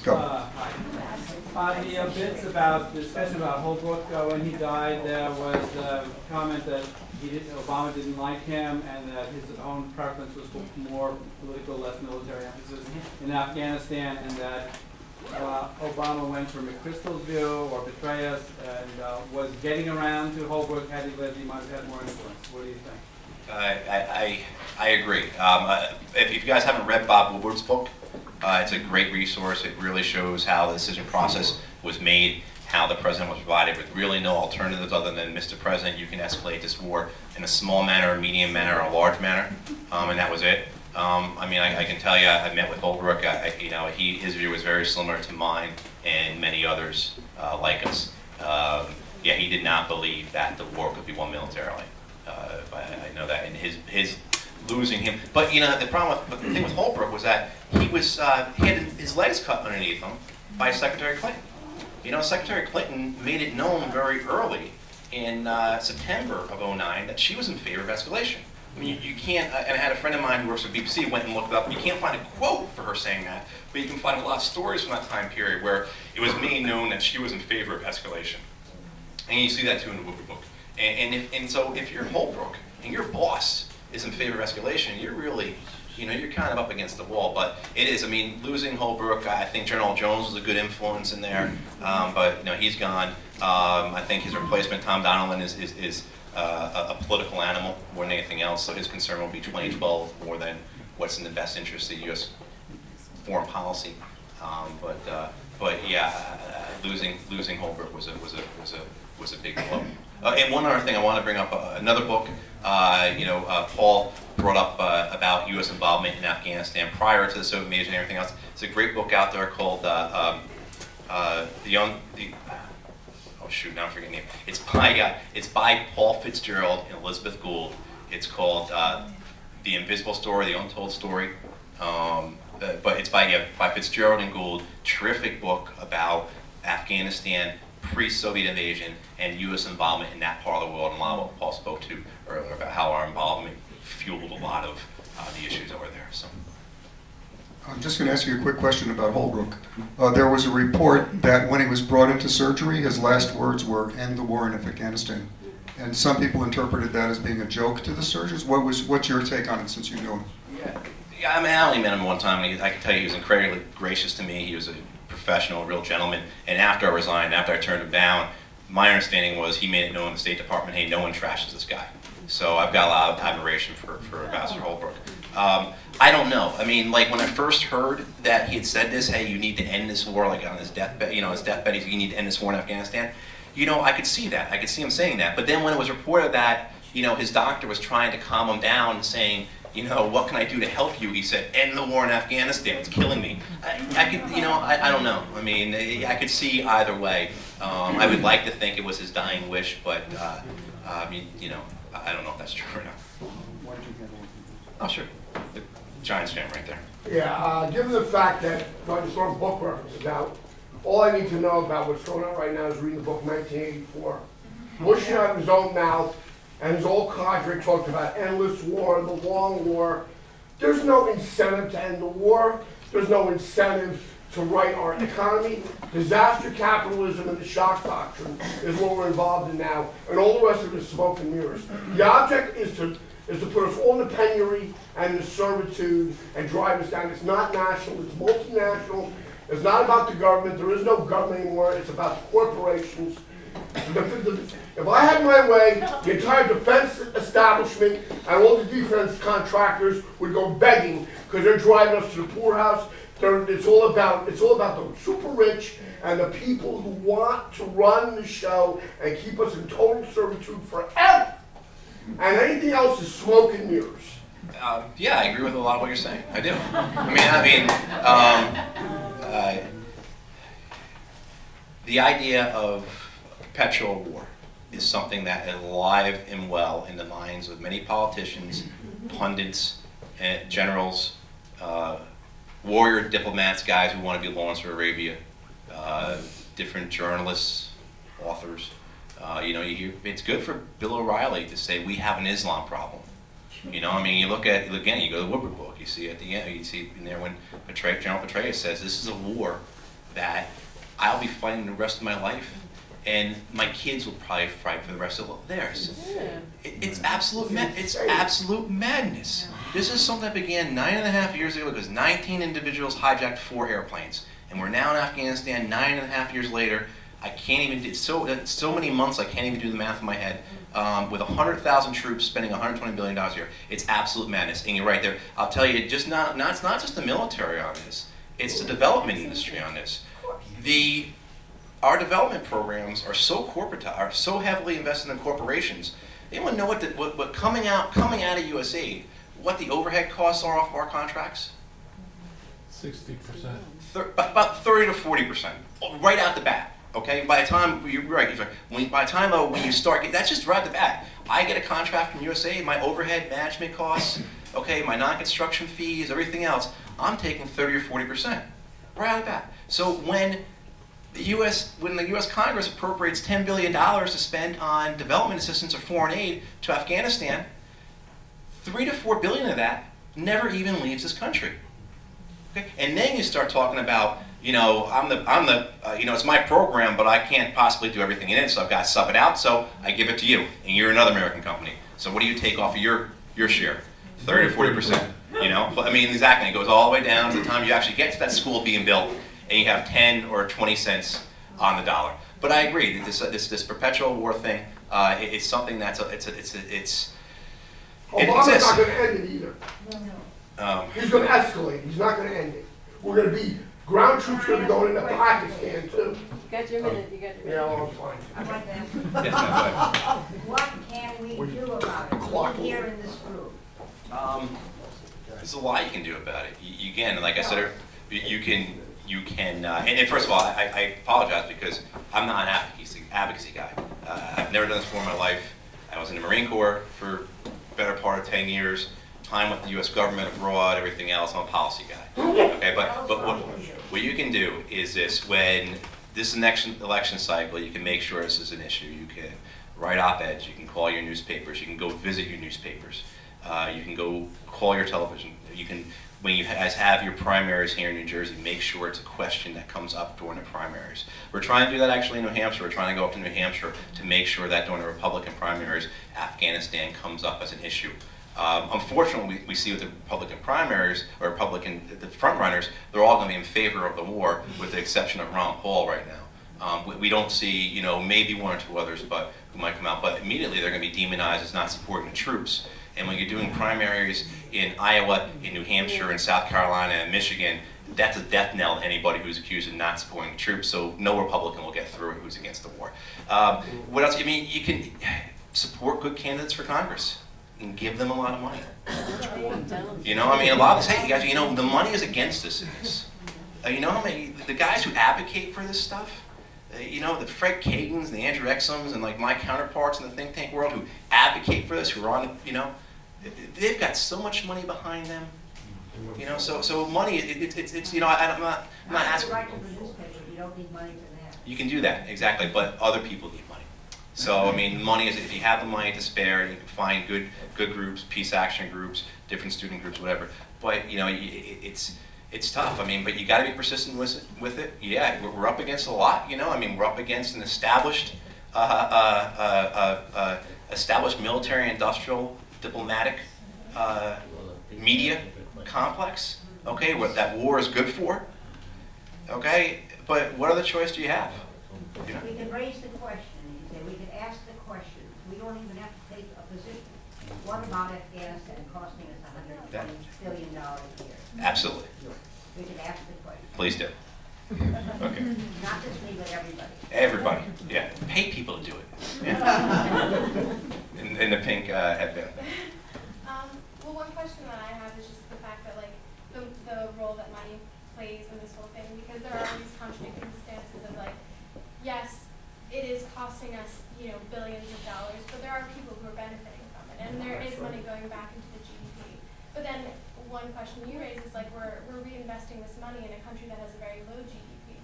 Go. The bits about the discussion about Holbrook when he died, there was a comment that Obama didn't like him, and that his own preference was for more political, less military emphasis in Afghanistan, and that Obama went for McChrystal's view or Petraeus, and was getting around to Holbrook. Had he lived, he might have had more influence. What do you think? I agree. If you guys haven't read Bob Woodward's book, it's a great resource. It really shows how the decision process was made, how the president was provided with really no alternatives other than, Mr. President, you can escalate this war in a small manner, a medium manner, or a large manner, and that was it. I mean, I can tell you, I met with Holbrook. His view was very similar to mine and many others like us. Yeah, he did not believe that the war could be won militarily. I know that, and his losing him. But you know, the thing with Holbrook was that he had his legs cut underneath him by Secretary Clinton. You know, Secretary Clinton made it known very early in September of '09 that she was in favor of escalation. I mean, you can't, and I had a friend of mine who works for BBC, went and looked it up. You can't find a quote for her saying that, but you can find a lot of stories from that time period where it was made known that she was in favor of escalation. And you see that too in the Woodward book. And so if you're Holbrook and your boss is in favor of escalation, you're really, you know, you're kind of up against the wall. But it is, I mean, losing Holbrook, I think General Jones was a good influence in there, but you know, he's gone. I think his replacement, Tom Donilon, is a political animal more than anything else, so his concern will be 2012 more than what's in the best interest of U.S. foreign policy. But yeah, losing Holbrook was a big blow. And one other thing I want to bring up, another book. Paul brought up about U.S. involvement in Afghanistan prior to the Soviet invasion and everything else. It's a great book out there called oh shoot, now I'm forgetting the name. It's by Paul Fitzgerald and Elizabeth Gould. It's called The Invisible Story, The Untold Story. But it's by Fitzgerald and Gould. Terrific book about Afghanistan, pre-Soviet invasion, and U.S. involvement in that part of the world, and a lot of what Paul spoke to earlier about how our involvement fueled a lot of the issues over there. So. I'm just going to ask you a quick question about Holbrook. There was a report that when he was brought into surgery, his last words were, "End the war in Afghanistan." And some people interpreted that as being a joke to the surgeons. What's your take on it, since you knew him? Yeah, I mean, I only met him one time, and I can tell you he was incredibly gracious to me. He was a professional, a real gentleman. And after I resigned, after I turned him down, my understanding was he made it known in the State Department, hey, no one trashes this guy. So I've got a lot of admiration for Ambassador Holbrook. I don't know. I mean, like when I first heard that he had said this, hey, you need to end this war, like on his deathbed, you know, his deathbed, he said, you need to end this war in Afghanistan. You know, I could see that. I could see him saying that. But then when it was reported that, you know, his doctor was trying to calm him down, saying, you know, what can I do to help you? He said, end the war in Afghanistan. It's killing me. I could, you know, I don't know. I mean, I could see either way. I would like to think it was his dying wish, but I mean, you know, I don't know if that's true or not. Oh, sure. The Giants fan right there. Yeah, given the fact that I just saw book references out, all I need to know about what's going on right now is reading the book 1984. Bush out of his own mouth, and his old cadre talked about endless war, the long war. There's no incentive to end the war. There's no incentive to right our economy. Disaster capitalism and the shock doctrine is what we're involved in now, and all the rest of it is smoke and mirrors. The object is to put us all in the penury and in servitude and drive us down. It's not national, it's multinational. It's not about the government. There is no government anymore. It's about the corporations. If I had my way, the entire defense establishment and all the defense contractors would go begging because they're driving us to the poorhouse. It's all about the super rich and the people who want to run the show and keep us in total servitude forever. And anything else is smoke and mirrors. Yeah, I agree with a lot of what you're saying. I do. The idea of perpetual war is something that is alive and well in the minds of many politicians, pundits, generals, warrior diplomats, guys who want to be Lawrence of Arabia, different journalists, authors. You know, you hear, it's good for Bill O'Reilly to say we have an Islam problem. You know, I mean, you look at, again, you go to the Woodward book, you see at the end, you see in there when General Petraeus says this is a war that I'll be fighting the rest of my life, and my kids will probably fight for the rest of theirs. It's absolute madness. This is something that began 9.5 years ago because 19 individuals hijacked 4 airplanes, and we're now in Afghanistan 9.5 years later. I can't even do so many months. I can't even do the math in my head. With 100,000 troops spending $120 billion a year, it's absolute madness. And you're right there. I'll tell you, it's not just the military on this. It's the development industry on this. Our development programs are so corporatized, are so heavily invested in corporations. Anyone know what coming out of USAID, what the overhead costs are off of our contracts? 60%. About 30 to 40%, right out the bat. Okay, by the time you're right, by the time when you start, that's just right at the bat. I get a contract from USA, my overhead management costs, okay, my non-construction fees, everything else, I'm taking 30 or 40%, right out of the bat. So when the U.S. Congress appropriates $10 billion to spend on development assistance or foreign aid to Afghanistan, $3 to $4 billion of that never even leaves this country. Okay, and then you start talking about, it's my program, but I can't possibly do everything in it, so I've got to sub it out, so I give it to you, and you're another American company. So what do you take off of your share? 30 to 40%, I mean, exactly, it goes all the way down to the time you actually get to that school being built, and you have 10 or 20 cents on the dollar. But I agree, this perpetual war thing, it's something that's, it exists. Obama's not going to end it either. He's going to escalate, he's not going to end it. We're going to be ground troops going to be going into Pakistan too. You got your minute, Yeah, well, I'm fine. I'd like to ask you, Yes, ma'am, what can we do about it here in this group? there's a lot you can do about it. You can, like I said, you can, and first of all, I apologize because I'm not an advocacy guy. I've never done this before in my life. I was in the Marine Corps for the better part of 10 years. Time with the U.S. government abroad, everything else. I'm a policy guy. Okay, but what you can do is this: when this is next election cycle, you can make sure this is an issue. You can write op-eds. You can call your newspapers. You can go visit your newspapers. You can go call your television. You can, when you guys have your primaries here in New Jersey, make sure it's a question that comes up during the primaries. We're trying to do that actually in New Hampshire. We're trying to go up to New Hampshire to make sure that during the Republican primaries, Afghanistan comes up as an issue. Unfortunately, we see with the Republican primaries, or the front runners, they're all going to be in favor of the war, with the exception of Ron Paul right now. We don't see, maybe one or two others, but who might come out. But immediately they're going to be demonized as not supporting the troops. And when you're doing primaries in Iowa, in New Hampshire, in South Carolina, and Michigan, that's a death knell to anybody who's accused of not supporting the troops. So no Republican will get through it who's against the war. What else? I mean, you can support good candidates for Congress and give them a lot of money. I mean, a lot of this, hey, you guys, the money is against us in this. How many, the guys who advocate for this stuff, the Fred Kagans and the Andrew Exums and like my counterparts in the think tank world who advocate for this, who are on, they've got so much money behind them. So money, I'm not asking. Right to the newspaper, you don't need money for that. You can do that, exactly, but other people need money. So, I mean, money is, if you have the money to spare, you can find good groups, peace action groups, different student groups, whatever. But, it's tough. I mean, but you got to be persistent with it. Yeah, we're up against a lot, I mean, we're up against an established military, industrial, diplomatic, media complex, okay, what that war is good for, okay? But what other choice do you have? We can raise the question. We can ask the question. We don't even have to take a position. What about Afghanistan costing us $120 billion a year? Absolutely. We can ask the question. Please do. Okay. Not just me, but everybody. Everybody, yeah. Pay people to do it. Yeah. in the pink headband. Well, one question that I have is just the fact that, like, the role that money plays in this whole thing, because there are these contradicting stances of, like, yes, it is costing us, billions of dollars, but there are people who are benefiting from it, and there is money going back into the GDP. But then one question you raise is, like, we're reinvesting this money in a country that has a very low GDP.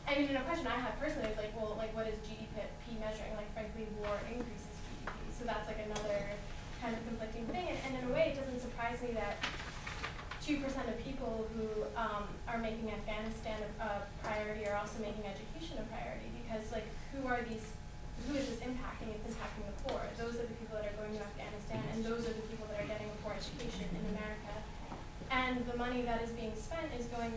I mean, a question I have personally is, like, well, like, what is GDP measuring? Like, frankly, war increases GDP, so that's, like, another kind of conflicting thing. And in a way, it doesn't surprise me that 2% of people who are making Afghanistan a priority are also making education a priority, because like who is this impacting? It's impacting the poor. Those are the people that are going to Afghanistan, and those are the people that are getting a poor education in America. And the money that is being spent is going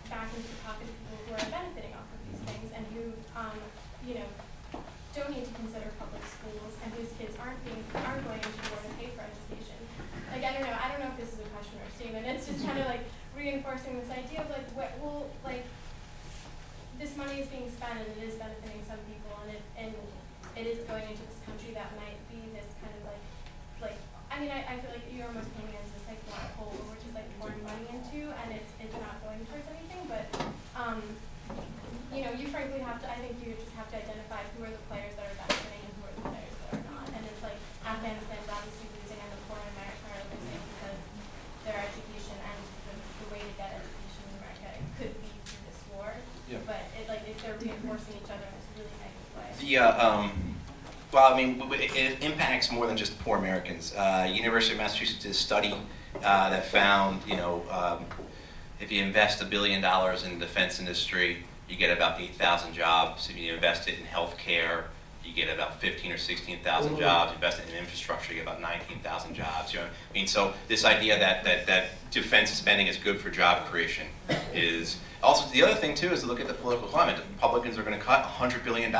back into the pocket of people who are benefiting off of these things, and who, don't need to consider public schools, and whose kids aren't going into war to pay for education. Like, I don't know if this is a question or a statement. It's just kind of like reinforcing this idea of like, this money is being spent and it is benefiting some people, and it is going into this country that might be this kind of I feel like you're almost painting as this like black hole, which is like pouring money into, and it's not going towards anything. But you frankly have to. I think you just have to identify who are the players that are benefiting and who are the players that are not. And it's like Afghanistan's obviously losing, and the poor in America are losing because their education and the way to get education in America could be through this war. Yeah. But if they're reinforcing each other in this really negative way. Well, I mean, it impacts more than just poor Americans. University of Massachusetts did a study that found, if you invest $1 billion in the defense industry, you get about 8,000 jobs. If you invest it in healthcare, you get about 15 or 16,000 jobs. Invest it in infrastructure, you get about 19,000 jobs. You know what I mean? So this idea that defense spending is good for job creation is also the other thing too is to look at the political climate. The Republicans are going to cut $100 billion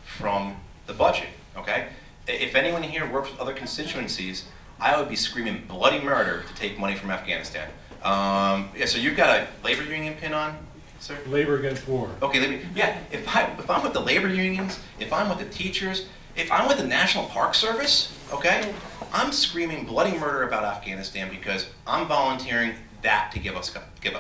from the budget. Okay, if anyone here works with other constituencies, I would be screaming bloody murder to take money from Afghanistan. Yeah, so you've got a labor union pin on, sir? Labor against war. Okay, yeah, if I'm with the labor unions, if I'm with the teachers, if I'm with the National Park Service, okay, I'm screaming bloody murder about Afghanistan because I'm volunteering that to give up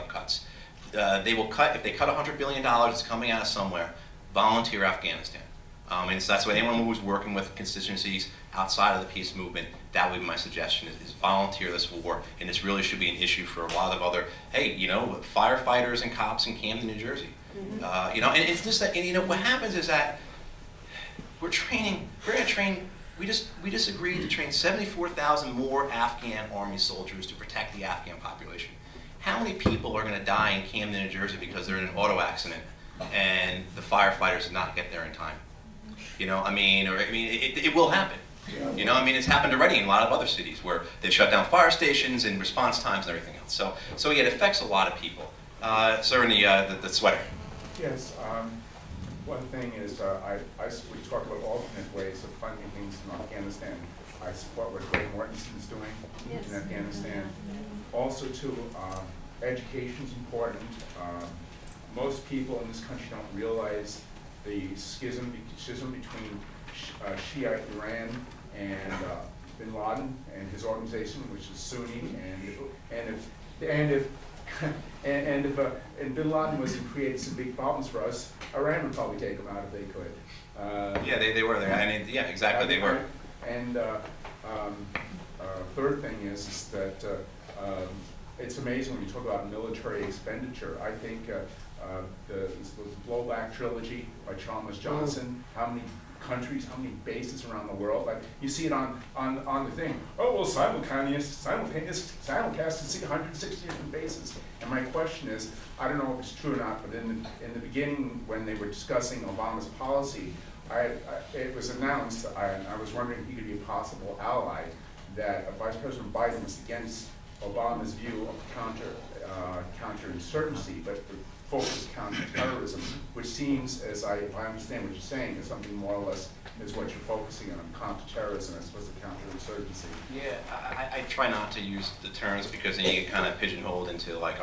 cuts. They will cut, if they cut $100 billion, it's coming out of somewhere, volunteer Afghanistan. And so that's why anyone who's working with constituencies outside of the peace movement, that would be my suggestion, is volunteer this war. And this really should be an issue for a lot of other, firefighters and cops in Camden, New Jersey. And it's just that, what happens is that we just agreed to train 74,000 more Afghan army soldiers to protect the Afghan population. How many people are going to die in Camden, New Jersey because they're in an auto accident and the firefighters did not get there in time? It will happen. It's happened already in a lot of other cities where they've shut down fire stations and response times and everything else. So yeah, it affects a lot of people. Sir, in the sweater. Yes. One thing is, we talk about alternate ways of funding things in Afghanistan. I support what Greg Mortensen is doing in Afghanistan. Also, too, education is important. Most people in this country don't realize the schism between Shiite Iran and Bin Laden and his organization, which is Sunni, and if Bin Laden was to create some big problems for us, Iran would probably take them out if they could. Yeah, they were there. Yeah, exactly, they were. And third thing is that it's amazing when you talk about military expenditure. I think the Blowback trilogy by Chalmers Johnson, how many countries, how many bases around the world. Like you see it on the thing. Oh, well, simulcast to see 160 different bases. And my question is, I don't know if it's true or not, but in the beginning when they were discussing Obama's policy, it was announced, I was wondering if he could be a possible ally, that Vice President Biden was against Obama's view of counterinsurgency, but focused counterterrorism, which seems, if I understand what you're saying, is something more or less is what you're focusing on counterterrorism as opposed to counterinsurgency. Yeah, I try not to use the terms because then you get kind of pigeonholed into like,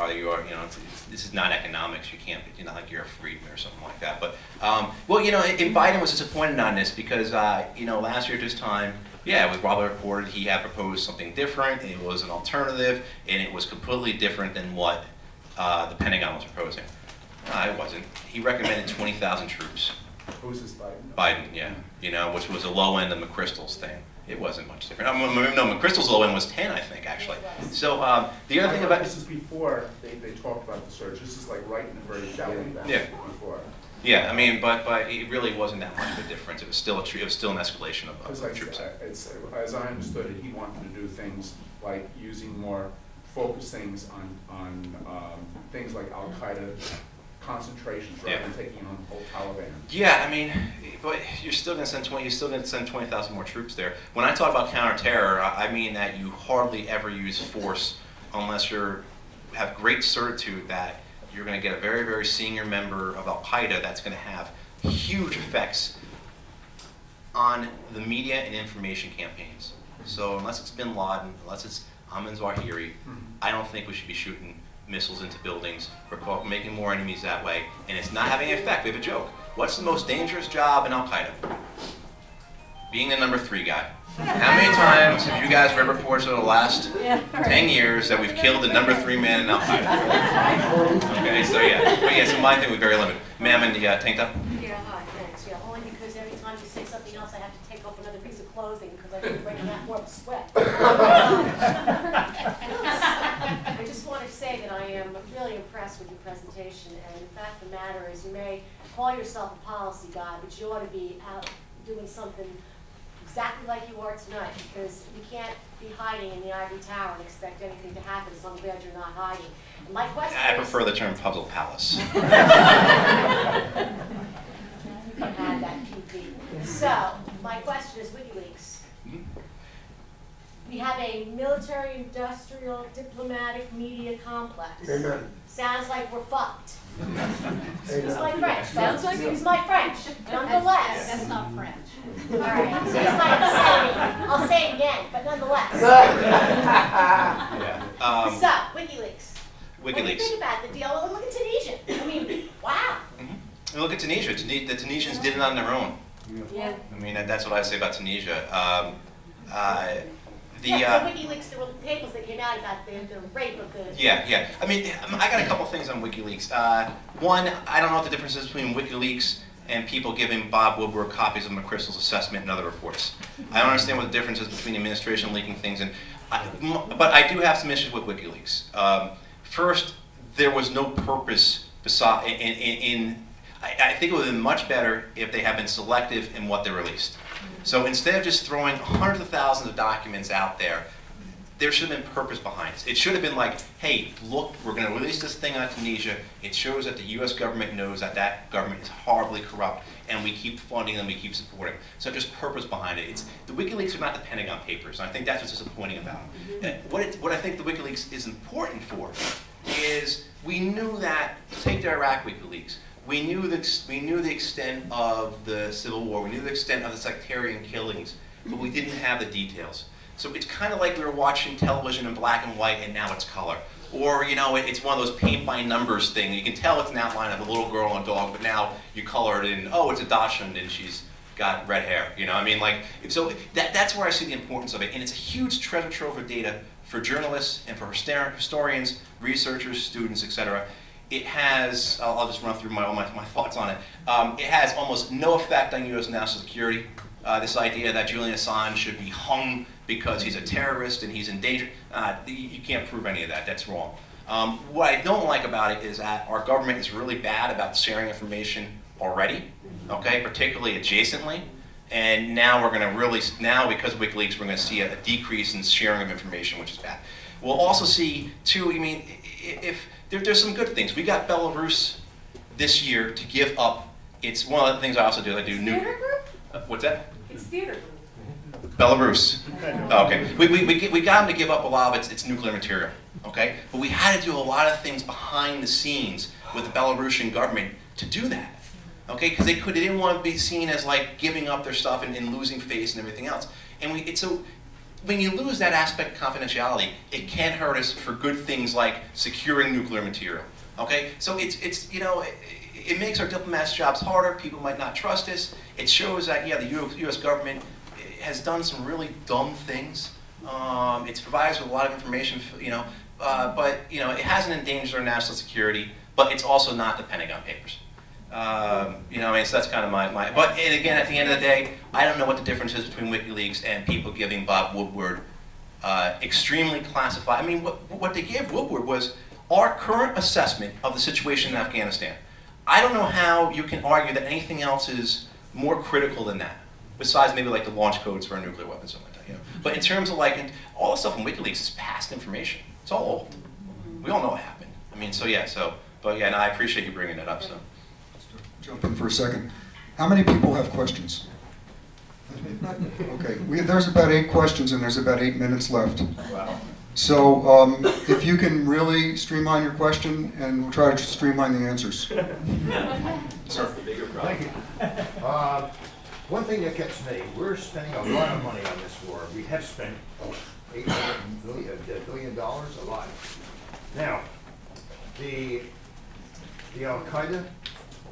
this is not economics. You can't, like you're a freedman or something like that. But Biden was disappointed on this because last year at this time, yeah, it was probably reported he had proposed something different. It was an alternative, and it was completely different than what the Pentagon was proposing. It wasn't. He recommended 20,000 troops. Who's this, Biden? Biden, yeah. Which was the low end of McChrystal's thing. It wasn't much different. No, McChrystal's low end was 10, I think, actually. So the other thing about this is before they talked about the surge. This is like right in the very beginning. Yeah. Before. Yeah, but it really wasn't that much of a difference. It was still an escalation of troops. As I understood it, he wanted to do things like using more focus things on things like Al Qaeda concentrations rather than taking on the whole Taliban. Yeah, I mean, but you're still going to send 20,000 more troops there. When I talk about counterterror, I mean that you hardly ever use force unless you have great certitude that you're going to get a very, very senior member of Al Qaeda that's going to have huge effects on the media and information campaigns. So unless it's bin Laden, unless it's Ayman Zawahiri, I don't think we should be shooting missiles into buildings or making more enemies that way. And it's not having an effect. We have a joke. What's the most dangerous job in Al Qaeda? Being the number 3 guy. How many times have you guys read reports over the last 10 years that we've killed the number 3 man in Al Qaeda? Okay, so yeah. But yeah, so my thing was very limited. Ma'am in the tank top? Yeah, hi, thanks. Yeah, only because every time you say something else, I have to take off another piece of clothing because I've been breaking out more of a sweat. I just want to say that I am really impressed with your presentation, and the fact of the matter is you may call yourself a policy guy, but you ought to be out doing something exactly like you are tonight, because you can't be hiding in the ivory tower and expect anything to happen, so I'm glad you're not hiding. And my question I is, prefer the term puzzle palace. you can add that PP. So, my question is WikiLeaks. We have a military, industrial, diplomatic, media complex. Amen. Sounds like we're fucked. Excuse Amen. my French. Sounds like excuse my French. Nonetheless. That's not French. All right. Excuse my insanity. I'll say it again, but nonetheless. Yeah. So, WikiLeaks. What do you WikiLeaks. think about the deal? Well, look at Tunisia. I mean, wow. And look at Tunisia. The Tunisians did it on their own. Yeah. I mean, that's what I say about Tunisia. The WikiLeaks, there were tables that came out about the rape of the... Yeah. I mean, I got a couple things on WikiLeaks. One, I don't know what the difference is between WikiLeaks and people giving Bob Woodward copies of McChrystal's assessment and other reports. I don't understand what the difference is between the administration leaking things and... but I do have some issues with WikiLeaks. First, there was no purpose beside I think it would have been much better if they had been selective in what they released. So instead of just throwing hundreds of thousands of documents out there, there should have been purpose behind it. It should have been like, hey, look, we're going to release this thing on Tunisia. It shows that the U.S. government knows that that government is horribly corrupt, and we keep funding them, we keep supporting them. So just purpose behind it. The WikiLeaks are not the Pentagon Papers, and I think that's what's disappointing about them. What I think the WikiLeaks is important for is we knew that, take the Iraq WikiLeaks, we knew the extent of the Civil War, we knew the extent of the sectarian killings, but we didn't have the details. So it's kind of like we were watching television in black and white and now it's color. Or, you know, it's one of those paint by numbers thing. You can tell it's an outline of a little girl and a dog, but now you color it in, oh, it's a Dachshund and she's got red hair. You know, I mean, like, so that's where I see the importance of it. And it's a huge treasure trove of data for journalists and for historians, researchers, students, etc. It has, I'll just run through my thoughts on it. It has almost no effect on U.S. national security. This idea that Julian Assange should be hung because he's a terrorist and he's in danger, you can't prove any of that. That's wrong. What I don't like about it is that our government is really bad about sharing information already, okay, particularly adjacently. And now we're going to really, now because of WikiLeaks, we're going to see a decrease in sharing of information, which is bad. We'll also see, too, I mean, if there's some good things. We got Belarus this year to give up. It's one of the things I also do. I do new. Theater group? What's that? It's theater group. Belarus. Okay. We got them to give up a lot of its nuclear material. Okay. But we had to do a lot of things behind the scenes with the Belarusian government to do that. Okay. Because they didn't want to be seen as like giving up their stuff and losing face and everything else. And so when you lose that aspect of confidentiality, it can hurt us for good things like securing nuclear material. Okay. So it's you know. It makes our diplomats' jobs harder. People might not trust us. It shows that, yeah, the U.S. government has done some really dumb things. It's provided us with a lot of information, you know, but you know, it hasn't endangered our national security. But it's also not the Pentagon Papers. You know, I mean, so that's kind of my. But and again, at the end of the day, I don't know what the difference is between WikiLeaks and people giving Bob Woodward extremely classified. I mean, what they gave Woodward was our current assessment of the situation in Afghanistan. I don't know how you can argue that anything else is more critical than that, besides maybe like the launch codes for a nuclear weapon, something like that. You know? But in terms of like all the stuff in WikiLeaks is past information. It's all old. We all know what happened. I mean, so yeah. So But yeah, no, I appreciate you bringing it up. So. Jump in for a second. How many people have questions? Okay, there's about 8 questions and there's about 8 minutes left. Wow. So if you can really streamline your question and we'll try to streamline the answers. Sir. The bigger problem. Thank you. One thing that gets me, we're spending a lot of money on this war. We have spent $800 billion, a lot. Now, the Al-Qaeda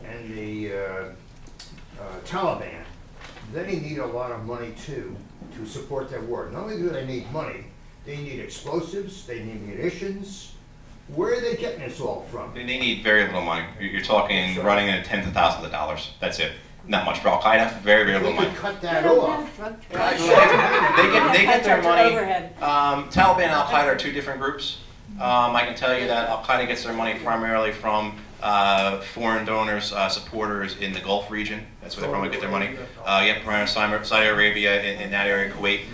and the Taliban, they need a lot of money too to support their war. Not only do they need money, they need explosives, they need munitions. Where are they getting this all from? They need very little money. You're talking running in tens of thousands of dollars. That's it. Not much for Al Qaeda. Very, very little We money. could cut that off. They get their money. Taliban and Al Qaeda are 2 different groups. I can tell you that Al Qaeda gets their money primarily from foreign donors, supporters in the Gulf region. That's where they probably get their money. Primarily Saudi Arabia in that area, Kuwait.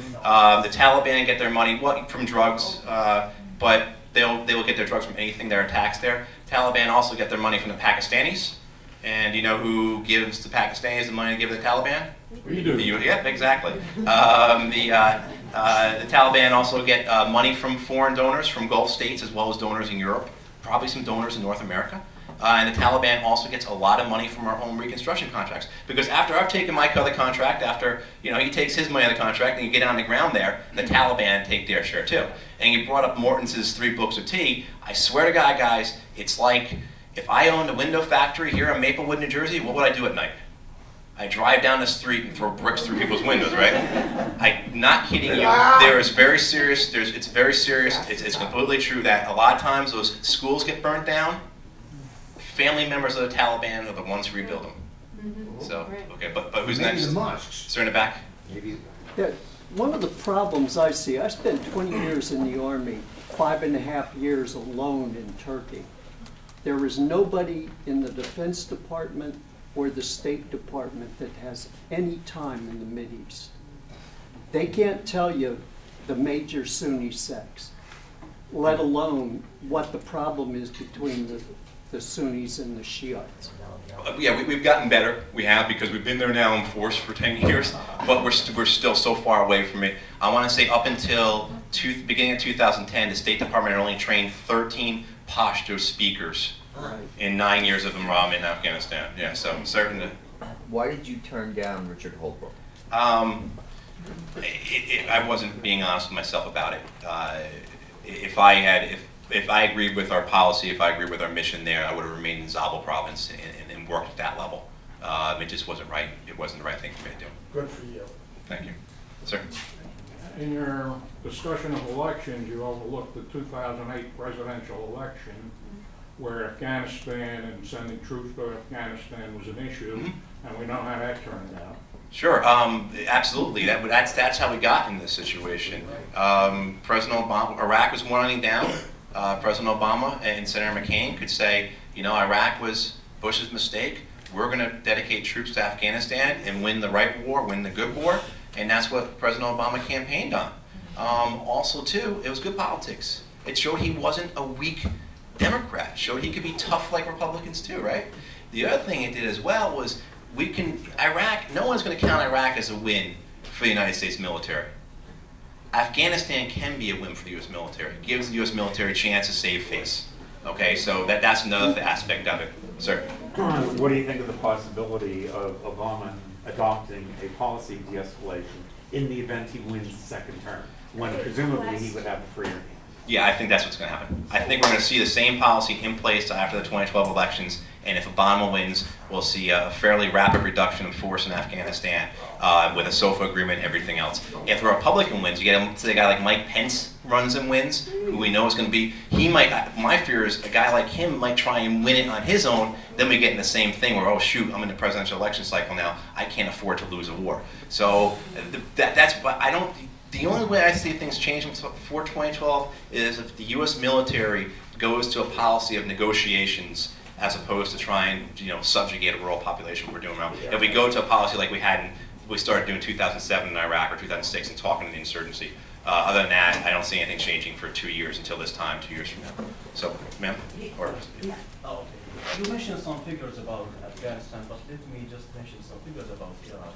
The Taliban get their money from drugs, but they will get their drugs from anything that are taxed there. Taliban also get their money from the Pakistanis. And you know who gives the Pakistanis the money to give the Taliban? We do. Yeah, exactly. The Taliban also get money from foreign donors from Gulf states as well as donors in Europe, probably some donors in North America. And the Taliban also gets a lot of money from our home reconstruction contracts. Because after I've taken my cut of the contract, after he takes his money out of the contract, and you get on the ground there, the Taliban take their share too. And you brought up Morton's 3 books of tea. I swear to God, guys, it's like if I owned a window factory here in Maplewood, New Jersey, what would I do at night? I drive down the street and throw bricks through people's windows, right? I'm not kidding you. There is very serious. It's very serious. It's completely true that a lot of times those schools get burnt down. Family members of the Taliban are the ones who rebuild them. So, okay, but who's Maybe next? the mosques. Sir in the back. Maybe. Yeah, one of the problems I see, I spent 20 years in the Army, 5.5 years alone in Turkey. There is nobody in the Defense Department or the State Department that has any time in the Mideast. They can't tell you the major Sunni sects, let alone what the problem is between the Sunnis and the Shiites. Yeah, we've gotten better. We have, because we've been there now in force for 10 years, but we're still so far away from it. I want to say up until beginning of 2010, the State Department had only trained 13 Pashto speakers in 9 years of them in Afghanistan. Yeah, so I'm certain to... Why did you turn down Richard Holbrooke? I wasn't being honest with myself about it. If I agreed with our policy, if I agreed with our mission there, I would have remained in Zabul province and worked at that level. It just wasn't right. It wasn't the right thing for me to do. Good for you. Thank you. Sir? In your discussion of elections, you overlooked the 2008 presidential election, where Afghanistan and sending troops to Afghanistan was an issue, and we know how that turned out. Sure, absolutely. That's how we got in this situation. President Obama, Iraq was winding down. President Obama and Senator McCain could say, Iraq was Bush's mistake. We're going to dedicate troops to Afghanistan and win the right war, win the good war, and that's what President Obama campaigned on. Also, too, it was good politics. It showed he wasn't a weak Democrat. It showed he could be tough like Republicans too, right? The other thing it did as well was Iraq, no one's going to count Iraq as a win for the United States military. Afghanistan can be a win for the U.S. military. It gives the U.S. military a chance to save face. Okay, so that's another aspect of it. Sir? What do you think of the possibility of Obama adopting a policy of de-escalation in the event he wins the second term, when presumably he would have a freer hand? Yeah, I think that's what's going to happen. I think we're going to see the same policy in place after the 2012 elections, and if Obama wins, we'll see a fairly rapid reduction of force in Afghanistan with a SOFA agreement and everything else. If a Republican wins, you get a guy like Mike Pence runs and wins, who we know is going to be, my fear is a guy like him might try and win it on his own, then we get in the same thing where, oh shoot, I'm in the presidential election cycle now, I can't afford to lose a war. So the only way I see things changing for 2012 is if the U.S. military goes to a policy of negotiations as opposed to trying, subjugate a rural population we're doing now. If we go to a policy like we started doing in 2007 in Iraq or 2006 and talking to the insurgency, Other than that, I don't see anything changing for 2 years until this time, 2 years from now. So, ma'am? Or, Oh, okay. You mentioned some figures about Afghanistan, but let me just mention some figures about Iraq.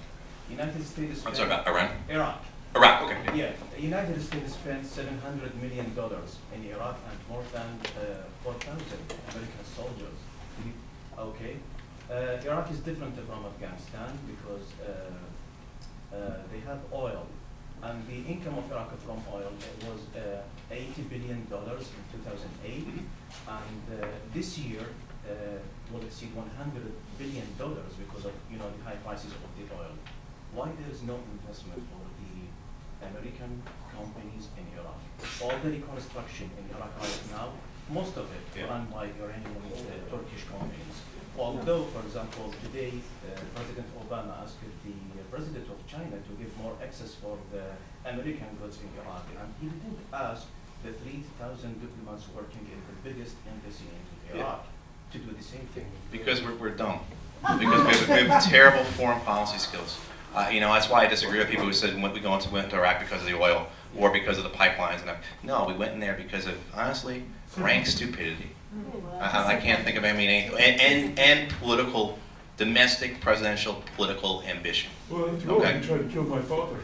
United States. I'm sorry, about Iran? Iraq. Iraq, okay. Yeah, the United States spent $700 million in Iraq and more than 4,000 American soldiers. Okay. Iraq is different from Afghanistan because they have oil. And the income of Iraq from oil was $80 billion in 2008. And this year will exceed $100 billion because of the high prices of the oil. Why there is no investment for the American companies in Iraq? All the reconstruction in Iraq right now, most of it run by Iranian Turkish companies. Although, for example, today President Obama asked the President of China to give more access for the American goods in Iraq, and he didn't ask the 3,000 diplomats working in the biggest embassy in Iraq to do the same thing. Because we're dumb. Because we have terrible foreign policy skills. That's why I disagree with people who said we went to Iraq because of the oil or because of the pipelines. No, we went in there because of, honestly, rank stupidity. I can't think of anything. And political, domestic, presidential, political ambition. Well, that's why you tried to kill my father.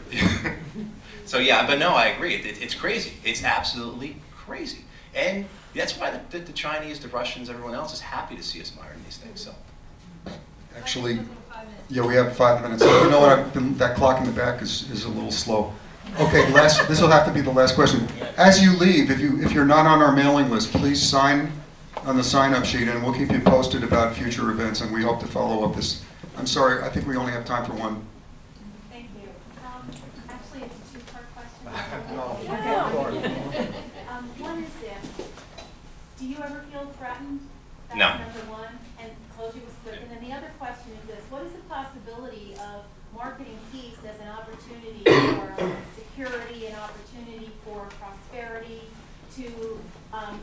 So yeah, but no, I agree. It's crazy. It's absolutely crazy. And that's why the Chinese, the Russians, everyone else is happy to see us miring these things. So. Actually, yeah, we have 5 minutes. You know what? That clock in the back is a little slow. Okay, this will have to be the last question. As you leave, if you're not on our mailing list, please sign on the sign-up sheet, and we'll keep you posted about future events. And we hope to follow up this. I'm sorry, I think we only have time for one. Thank you. Actually, it's a two-part question. One is this: do you ever feel threatened? That's No. number one. And closure was quick. And then the other question is this: what is the possibility of marketing peace as an opportunity for security, an opportunity for prosperity, to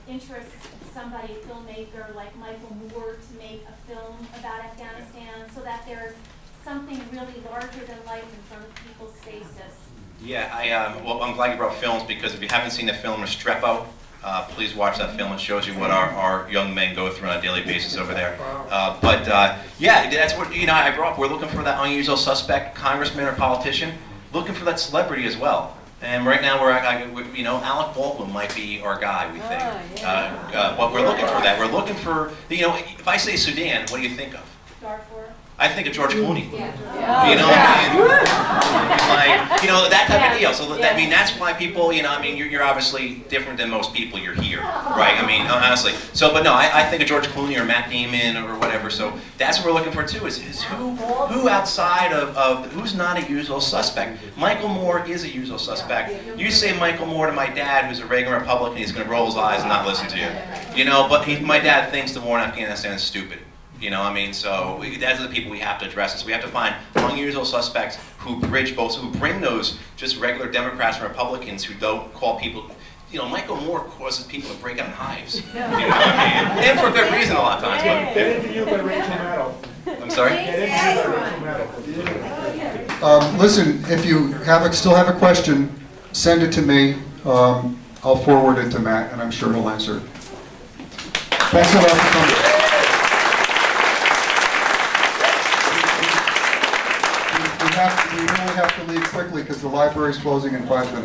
interest somebody, a filmmaker like Michael Moore, to make a film about Afghanistan, so that there's something really larger than life in front of people's faces? Yeah, well, I'm glad you brought films, because if you haven't seen the film Restrepo, please watch that film. It shows you what our young men go through on a daily basis over there. Yeah, that's what I brought up. We're looking for that unusual suspect, congressman or politician, looking for that celebrity as well. And right now, Alec Baldwin might be our guy, we think. But we're looking for that. We're looking for, if I say Sudan, what do you think of? Darfur? I think of George Clooney. Yeah. That type of deal. So that's why people, you're obviously different than most people. You're here, right? Honestly. So, but no, I think of George Clooney or Matt Damon or whatever. So that's what we're looking for too. Is who outside of who's not a usual suspect? Michael Moore is a usual suspect. You say Michael Moore to my dad, who's a Reagan Republican, he's going to roll his eyes and not listen to you. But my dad thinks the war in Afghanistan is stupid. So that's the people we have to address. So we have to find unusual suspects who bridge both, who bring those just regular Democrats and Republicans who don't call people. Michael Moore causes people to break out in hives. And for good reason a lot of times. But Get interviewed by Rachel Maddow. I'm sorry. Get interviewed by Rachel Maddow. Listen, if you still have a question, send it to me. I'll forward it to Matt, and I'm sure he'll answer it. Thanks a lot for coming. We really have to leave quickly because the library is closing in 5 minutes.